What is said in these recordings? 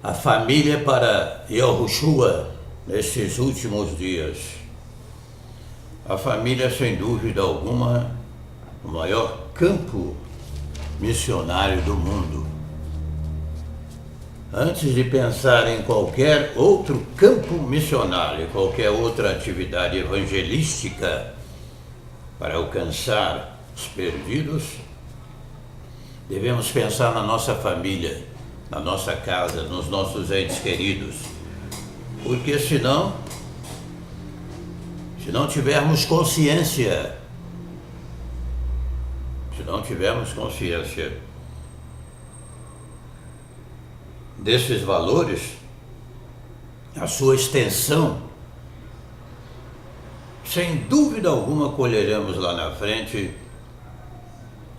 A família para Yahushua nesses últimos dias. A família, sem dúvida alguma, o maior campo missionário do mundo. Antes de pensar em qualquer outro campo missionário, qualquer outra atividade evangelística para alcançar os perdidos, devemos pensar na nossa família, na nossa casa, nos nossos entes queridos. Porque se não tivermos consciência, desses valores, a sua extensão, sem dúvida alguma colheremos lá na frente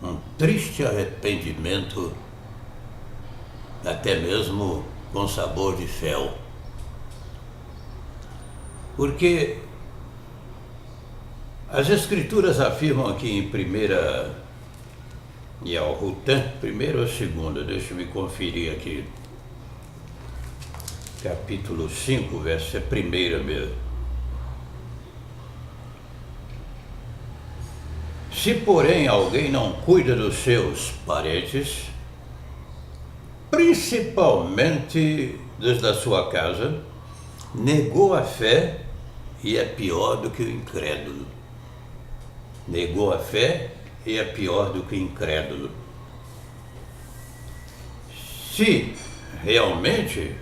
um triste arrependimento, até mesmo com sabor de fel. Porque as Escrituras afirmam aqui em 1 Yahutim, primeira ou segunda, deixa eu me conferir aqui, capítulo 5, verso é primeira mesmo. Se, porém, alguém não cuida dos seus parentes, principalmente dos da sua casa, negou a fé e é pior do que o incrédulo. Negou a fé e é pior do que o incrédulo. Se realmente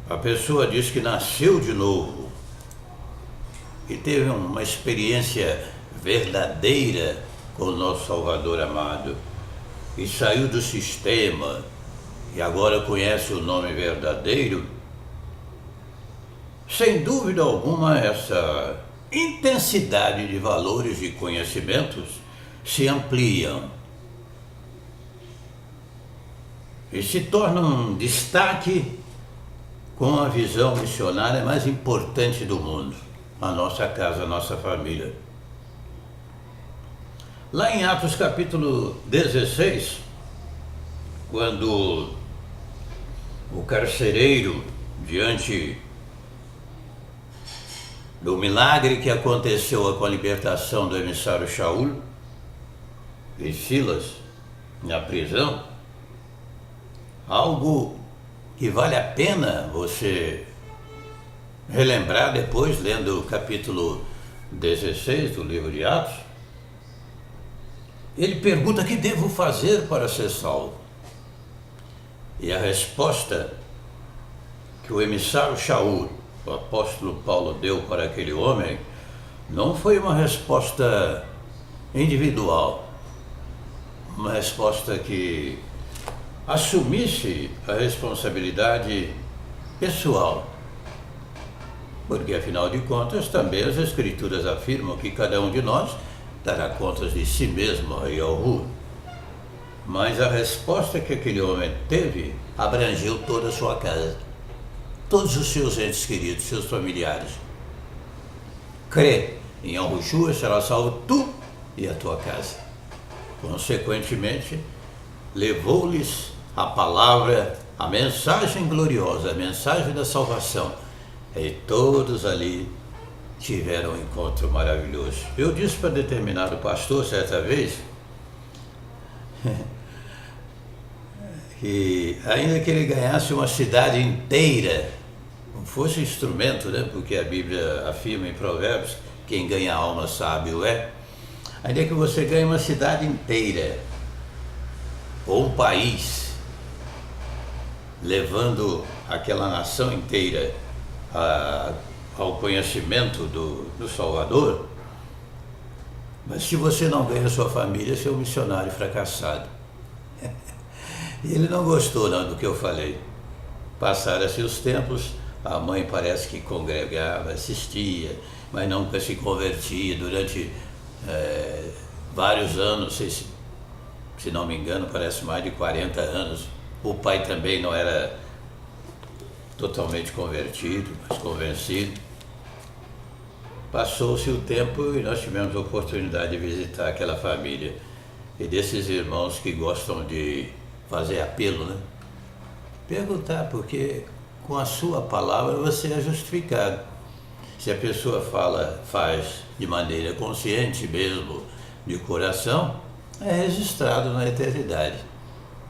a pessoa diz que nasceu de novo e teve uma experiência verdadeira com o nosso Salvador amado, e saiu do sistema e agora conhece o nome verdadeiro, sem dúvida alguma essa intensidade de valores e conhecimentos se ampliam e se torna um destaque com a visão missionária mais importante do mundo, a nossa casa, a nossa família. Lá em Atos capítulo 16, quando o carcereiro, diante do milagre que aconteceu com a libertação do emissário Shaul e Silas na prisão, algo que vale a pena você relembrar depois, lendo o capítulo 16 do livro de Atos. Ele pergunta: que devo fazer para ser salvo? E a resposta que o emissário Shaul, o apóstolo Paulo, deu para aquele homem, não foi uma resposta individual, uma resposta que assumisse a responsabilidade pessoal. Porque, afinal de contas, também as Escrituras afirmam que cada um de nós dará contas de si mesmo a Yahu. Mas a resposta que aquele homem teve abrangeu toda a sua casa, todos os seus entes queridos, seus familiares. Crê em Yahushua, será salvo tu e a tua casa. Consequentemente, levou-lhes a palavra, a mensagem gloriosa, a mensagem da salvação. E todos ali tiveram um encontro maravilhoso. Eu disse para determinado pastor certa vez que ainda que ele ganhasse uma cidade inteira, não fosse instrumento, né? Porque a Bíblia afirma em Provérbios: quem ganha alma sábio é. Ainda que você ganhe uma cidade inteira ou um país, levando aquela nação inteira ao conhecimento do Salvador, mas se você não ganha a sua família, você é um missionário fracassado. E ele não gostou não do que eu falei. Passaram-se os tempos, a mãe parece que congregava, assistia, mas nunca se convertia durante vários anos, se não me engano, parece mais de 40 anos. O pai também não era totalmente convertido, mas convencido. Passou-se o tempo e nós tivemos a oportunidade de visitar aquela família e desses irmãos que gostam de fazer apelo, né? Perguntar, porque com a sua palavra você é justificado. Se a pessoa faz de maneira consciente mesmo, de coração, é registrado na eternidade.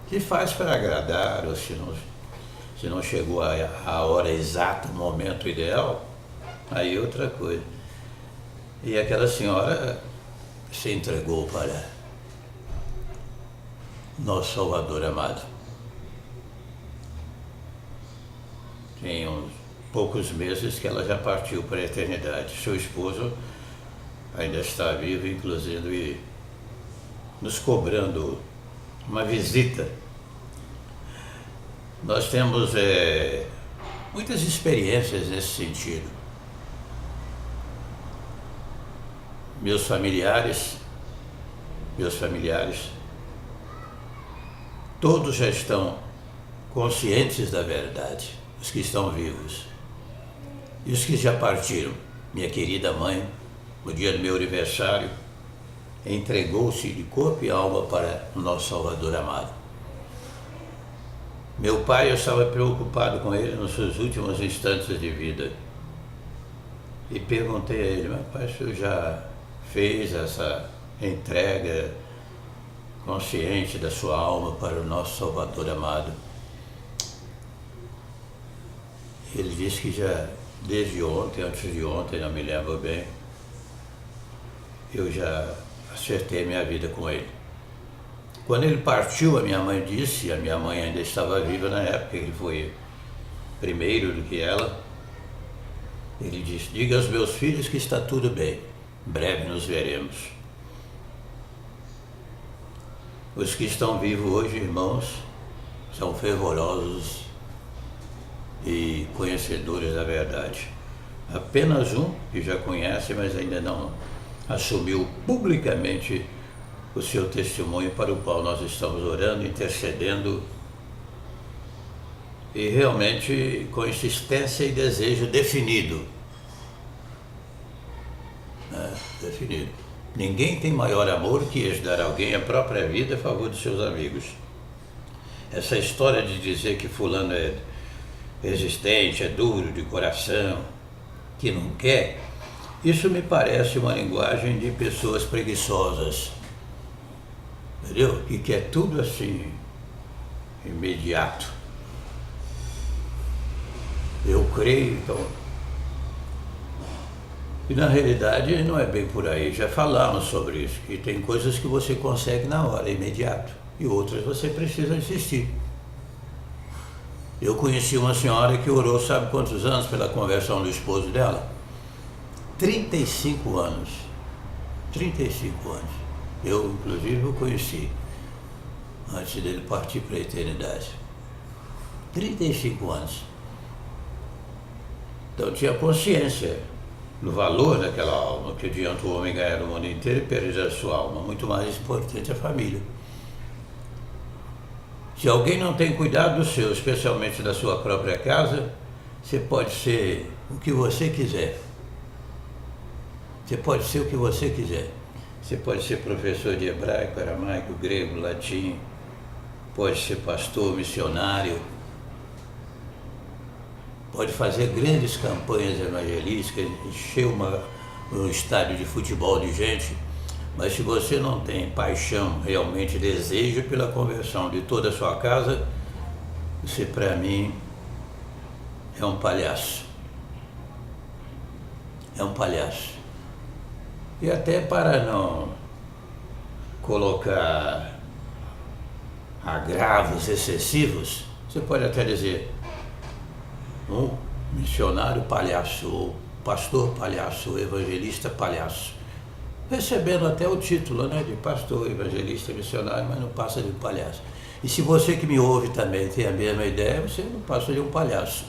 Se faz para agradar, ou se não chegou a hora exata, o momento ideal, aí é outra coisa. E aquela senhora se entregou para nosso Salvador amado. Tem uns poucos meses que ela já partiu para a eternidade. Seu esposo ainda está vivo, inclusive nos cobrando uma visita. Nós temos muitas experiências nesse sentido. Meus familiares, todos já estão conscientes da verdade, os que estão vivos. E os que já partiram. Minha querida mãe, no dia do meu aniversário, entregou-se de corpo e alma para o nosso Salvador amado. Meu pai, eu estava preocupado com ele nos seus últimos instantes de vida. E perguntei a ele: mas pai, o senhor já fez essa entrega consciente da sua alma para o nosso Salvador amado? Ele disse que já, desde ontem, antes de ontem, não me lembro bem, eu já acertei minha vida com ele. Quando ele partiu, a minha mãe disse, a minha mãe ainda estava viva na época, ele foi primeiro do que ela, ele disse: diga aos meus filhos que está tudo bem, em breve nos veremos. Os que estão vivos hoje, irmãos, são fervorosos e conhecedores da verdade. Apenas um que já conhece, mas ainda não assumiu publicamente o seu testemunho, para o qual nós estamos orando, intercedendo, e realmente com insistência e desejo definido. Definido. Ninguém tem maior amor que esse, dar a alguém a própria vida a favor dos seus amigos. Essa história de dizer que fulano é resistente, é duro de coração, que não quer, isso me parece uma linguagem de pessoas preguiçosas, entendeu? Que quer tudo assim, imediato. Eu creio, então. E na realidade não é bem por aí, já falamos sobre isso, que tem coisas que você consegue na hora, imediato, e outras você precisa insistir. Eu conheci uma senhora que orou, sabe quantos anos, pela conversão do esposo dela? 35 anos. 35 anos. Eu, inclusive, o conheci antes dele partir para a eternidade. 35 anos. Então tinha consciência do valor daquela alma, que adianta o homem ganhar o mundo inteiro e perder a sua alma. Muito mais importante a família. Se alguém não tem cuidado do seu, especialmente da sua própria casa, você pode ser o que você quiser. Você pode ser o que você quiser. Você pode ser professor de hebraico, aramaico, grego, latim, pode ser pastor, missionário, pode fazer grandes campanhas evangelísticas, encher um estádio de futebol de gente, mas se você não tem paixão, realmente desejo pela conversão de toda a sua casa, você, para mim, é um palhaço. É um palhaço. E até para não colocar agravos excessivos, você pode até dizer um missionário palhaço, ou pastor palhaço, ou evangelista palhaço, recebendo até o título, né, de pastor, evangelista, missionário, mas não passa de um palhaço. E se você que me ouve também tem a mesma ideia, você não passa de um palhaço.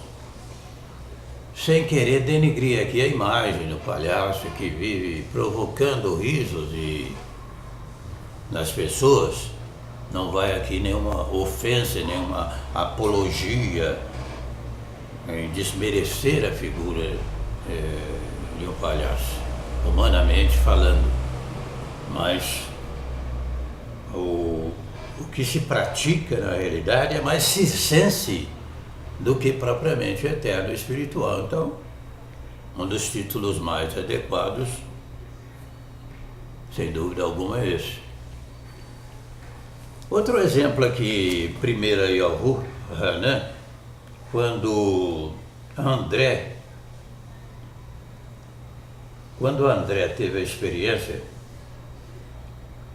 Sem querer denigrir aqui a imagem do palhaço que vive provocando risos nas pessoas. Não vai aqui nenhuma ofensa, nenhuma apologia em desmerecer a figura de um palhaço, humanamente falando. Mas o que se pratica na realidade é mais circense do que propriamente eterno espiritual. Então, um dos títulos mais adequados, sem dúvida alguma, é esse. Outro exemplo aqui, 1 Yohanan, quando André teve a experiência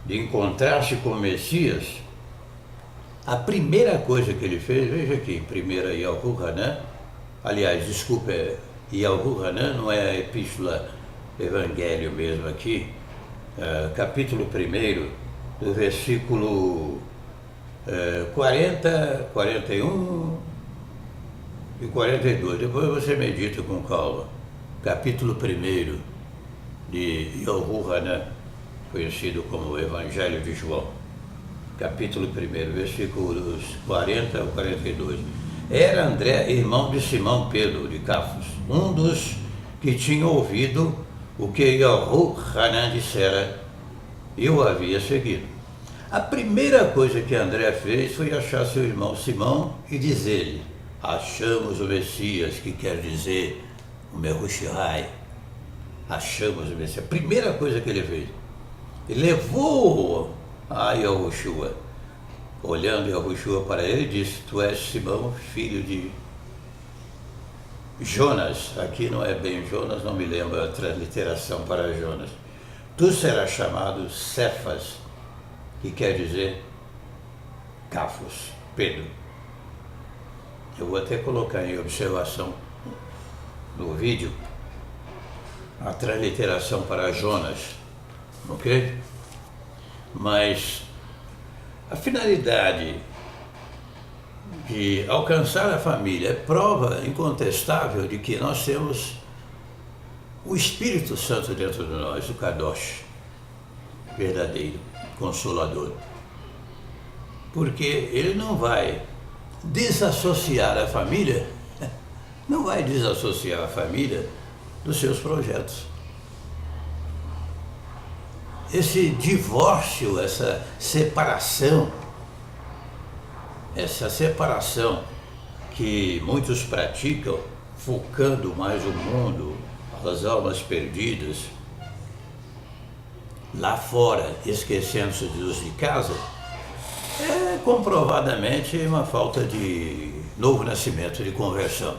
de encontrar-se com o Messias, a primeira coisa que ele fez, veja aqui, 1 Yohanan, aliás, desculpa, Yohanan não é a epístola Evangelho mesmo aqui, capítulo 1, do versículo 40, 41 e 42, depois você medita com calma. Capítulo 1 de Yohanan, conhecido como o Evangelho de João. Capítulo 1, versículos 40 ao 42. Era André, irmão de Simão Pedro, de Cafos, um dos que tinha ouvido o que Yohanan dissera e o havia seguido. A primeira coisa que André fez foi achar seu irmão Simão e dizer-lhe: achamos o Messias, que quer dizer o Mehushai. Achamos o Messias. A primeira coisa que ele fez, ele levou a Yahushua. Olhando Yahushua para ele, disse: tu és Simão, filho de Jonas. Aqui não é bem Jonas, não me lembro a transliteração para Jonas. Tu serás chamado Cefas, que quer dizer Cafos, Pedro. Eu vou até colocar em observação no vídeo a transliteração para Jonas, ok? Mas a finalidade de alcançar a família é prova incontestável de que nós temos o Espírito Santo dentro de nós, o Kadosh, verdadeiro, consolador. Porque ele não vai desassociar a família, não vai desassociar a família dos seus projetos. Esse divórcio, essa separação que muitos praticam, focando mais o mundo, as almas perdidas, lá fora, esquecendo-se dos de casa, é comprovadamente uma falta de novo nascimento, de conversão.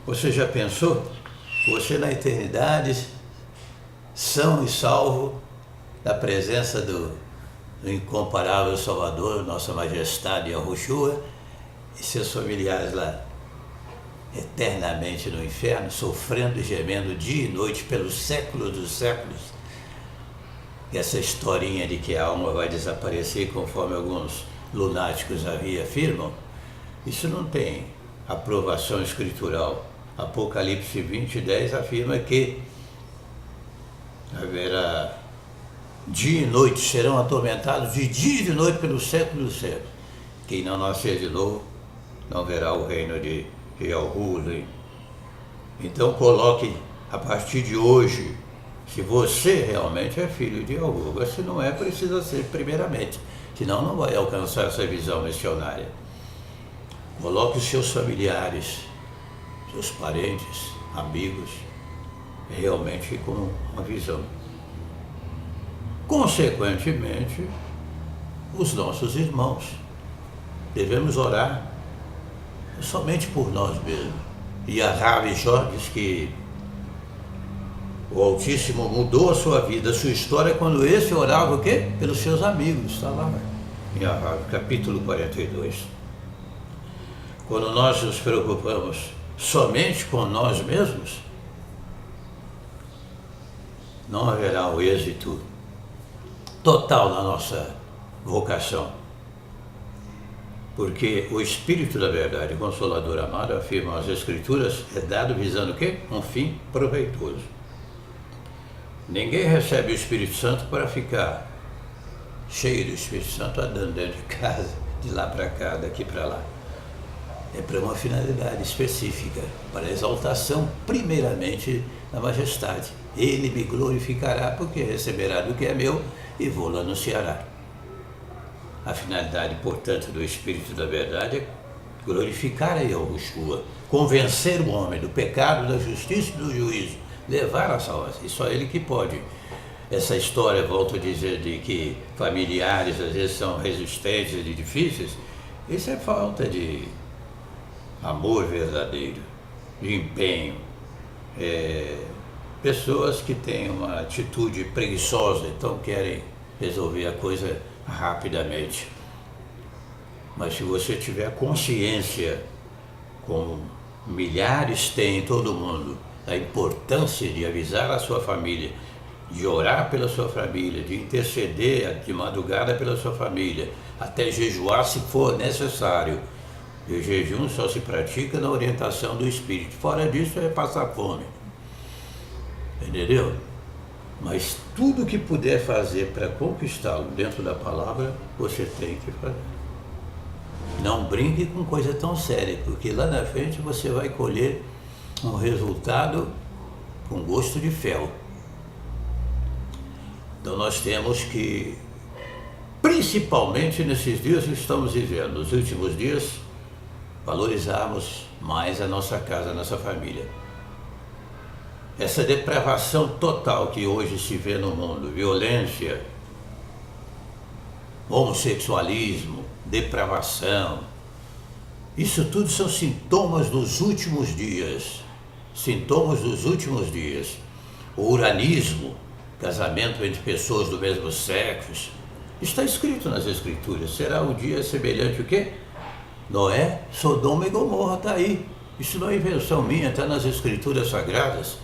Você já pensou? Você na eternidade, são e salvo, na presença do incomparável Salvador, Nossa Majestade Yahushua, e seus familiares lá, eternamente no inferno, sofrendo e gemendo dia e noite pelos séculos dos séculos. E essa historinha de que a alma vai desaparecer, conforme alguns lunáticos afirmam, isso não tem aprovação escritural. Apocalipse 20:10 afirma que haverá dia e noite, serão atormentados de dia e de noite pelos séculos dos séculos. Quem não nascer de novo não verá o reino de Yahuwah. Então coloque a partir de hoje, se você realmente é filho de Yahuwah. Se não é, precisa ser primeiramente, senão não vai alcançar essa visão missionária. Coloque os seus familiares, seus parentes, amigos, realmente com uma visão. Consequentemente, os nossos irmãos. Devemos orar somente por nós mesmos. E a Rabi Jó diz que o Altíssimo mudou a sua vida, a sua história, quando esse orava o quê? Pelos seus amigos. Está lá em Rabi, capítulo 42. Quando nós nos preocupamos somente com nós mesmos, não haverá o êxito total na nossa vocação. Porque o Espírito da Verdade, Consolador amado, afirma as Escrituras, é dado visando o quê? Um fim proveitoso. Ninguém recebe o Espírito Santo para ficar cheio do Espírito Santo andando dentro de casa, de lá para cá, daqui para lá. É para uma finalidade específica, para a exaltação, primeiramente, da majestade. Ele me glorificará, porque receberá do que é meu e vou-lo anunciará. A finalidade, portanto, do Espírito da Verdade é glorificar a Yahushua, convencer o homem do pecado, da justiça e do juízo, levar a salvação. E só ele que pode. Essa história, volto a dizer, de que familiares às vezes são resistentes e difíceis, isso é falta de amor verdadeiro, de empenho. Pessoas que têm uma atitude preguiçosa, então querem resolver a coisa rapidamente. Mas se você tiver consciência, como milhares têm em todo o mundo, da importância de avisar a sua família, de orar pela sua família, de interceder de madrugada pela sua família, até jejuar se for necessário. E o jejum só se pratica na orientação do Espírito. Fora disso é passar fome. Entendeu? Mas tudo que puder fazer para conquistá-lo dentro da palavra, você tem que fazer. Não brinque com coisa tão séria, porque lá na frente você vai colher um resultado com gosto de fel. Então nós temos que, principalmente nesses dias que estamos vivendo, nos últimos dias, valorizarmos mais a nossa casa, a nossa família. Essa depravação total que hoje se vê no mundo, violência, homossexualismo, depravação, isso tudo são sintomas dos últimos dias. Sintomas dos últimos dias. O uranismo, casamento entre pessoas do mesmo sexo, está escrito nas Escrituras. Será um dia semelhante o quê? Noé, Sodoma e Gomorra, está aí. Isso não é invenção minha, está nas Escrituras Sagradas.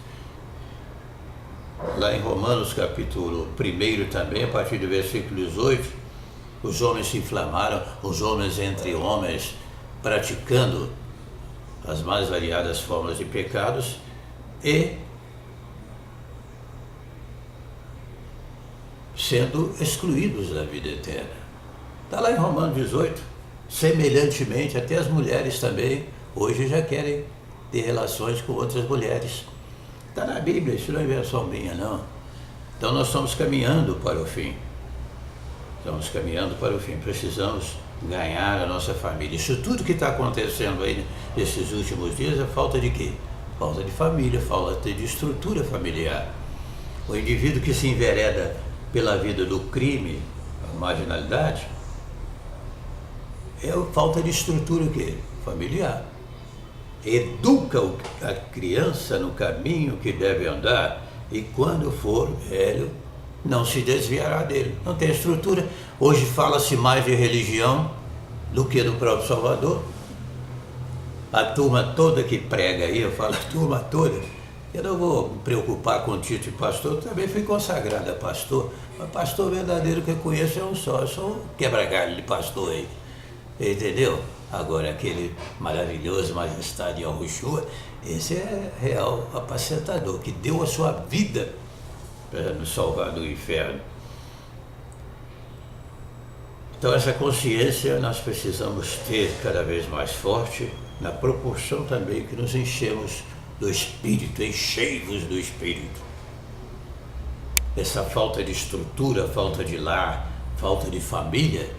Lá em Romanos capítulo 1 também, a partir do versículo 18, os homens se inflamaram, os homens entre homens, praticando as mais variadas formas de pecados e sendo excluídos da vida eterna. Está lá em Romanos 18. Semelhantemente, até as mulheres também, hoje já querem ter relações com outras mulheres. Está na Bíblia, isso não é invenção minha, não. Então nós estamos caminhando para o fim. Estamos caminhando para o fim. Precisamos ganhar a nossa família. Isso tudo que está acontecendo aí nesses últimos dias é falta de quê? Falta de família, falta de estrutura familiar. O indivíduo que se envereda pela vida do crime, a marginalidade, é falta de estrutura o quê? Familiar. Educa a criança no caminho que deve andar e quando for velho, não se desviará dele. Não tem estrutura. Hoje fala-se mais de religião do que do próprio Salvador. A turma toda que prega aí, eu falo a turma toda, eu não vou me preocupar com o título de pastor, eu também fui consagrado a pastor, mas pastor verdadeiro que eu conheço é um só, eu sou um quebra-galho de pastor aí, entendeu? Agora aquele maravilhoso majestade Yahushua, esse é real apacentador, que deu a sua vida para nos salvar do inferno. Então essa consciência nós precisamos ter cada vez mais forte, na proporção também que nos enchemos do Espírito, enchei-vos do Espírito. Essa falta de estrutura, falta de lar, falta de família,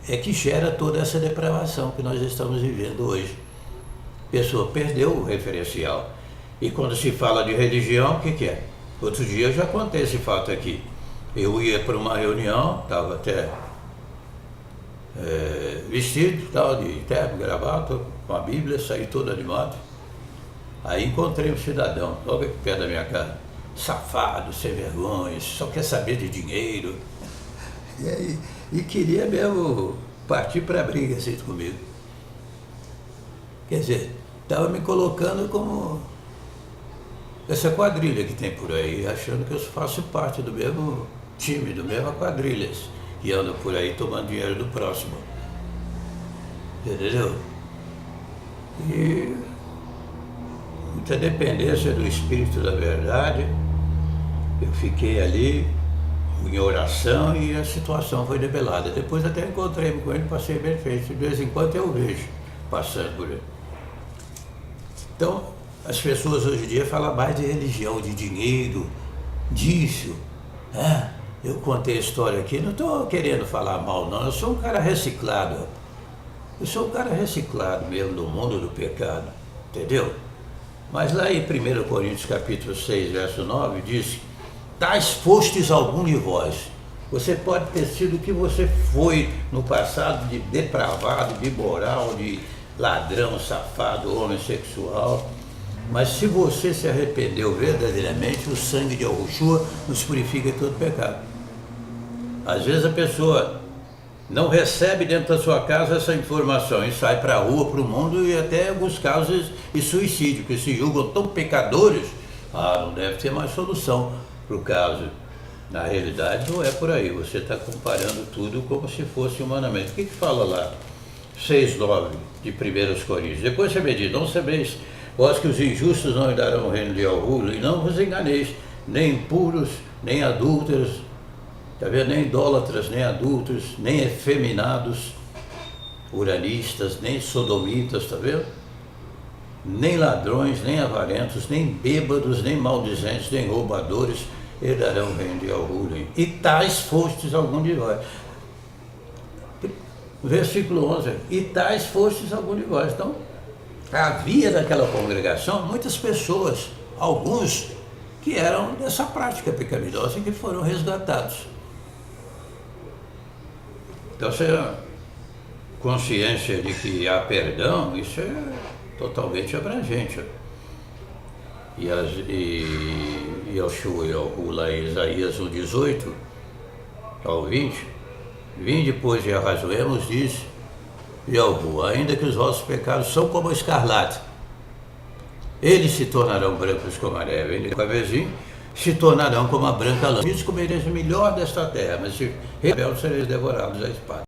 é que gera toda essa depravação que nós estamos vivendo hoje. A pessoa perdeu o referencial. E quando se fala de religião, o que é? Outro dia eu já contei esse fato aqui. Eu ia para uma reunião, estava até vestido, tal, de terno, gravata, com a Bíblia, saí todo animado. Aí encontrei um cidadão, logo aqui perto da minha casa, safado, sem vergonha, só quer saber de dinheiro. E queria mesmo partir para a briga assim comigo. Quer dizer, estava me colocando como essa quadrilha que tem por aí, achando que eu faço parte do mesmo time, do mesmo quadrilhas, e ando por aí tomando dinheiro do próximo. Entendeu? E muita dependência do Espírito da Verdade. Eu fiquei ali em oração e a situação foi debelada. Depois até encontrei com ele, passei bem feito. De vez em quando eu vejo passando por ele. Então, as pessoas hoje em dia falam mais de religião, de dinheiro, disso. Eu contei a história aqui, não estou querendo falar mal não, eu sou um cara reciclado. Eu sou um cara reciclado mesmo do mundo do pecado, entendeu? Mas lá em 1 Coríntios capítulo 6, verso 9, diz: tais fostes algum de vós. Você pode ter sido o que você foi no passado, de depravado, de imoral, de ladrão, safado, homossexual. Mas se você se arrependeu verdadeiramente, o sangue de Yahushua nos purifica de todo pecado. Às vezes a pessoa não recebe dentro da sua casa essa informação e sai para a rua, para o mundo e até em alguns casos de suicídio, que se julgam tão pecadores, não deve ter mais solução para o caso. Na realidade não é por aí, você está comparando tudo como se fosse humanamente. O que fala lá? 6,9 de 1 Coríntios. Depois você medita, não sabeis vós que os injustos não herdarão o reino de Yahuwah, e não vos enganeis, nem impuros, nem adúlteros, tá vendo? Nem idólatras, nem adultos, nem efeminados, uranistas, nem sodomitas, tá vendo? Nem ladrões, nem avarentos, nem bêbados, nem maldizentes, nem roubadores herdarão o reino de Yahuwah. E tais fostes algum de vós. Versículo 11. E tais fostes algum de vós. Então, havia naquela congregação muitas pessoas, alguns que eram dessa prática pecaminosa e que foram resgatados. Então, se a consciência de que há perdão, isso é totalmente abrangente. E Yoshua lá em Isaías 1,18 ao 20, vinde, pois, e arrazoemos, diz Yahuwah, ainda que os vossos pecados são como a escarlate, eles se tornarão brancos como a neve, ainda que cabezinho, se tornarão como a branca lã. Isso comereis o melhor desta terra, mas se rebeldes sereis devorados à espada.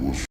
Você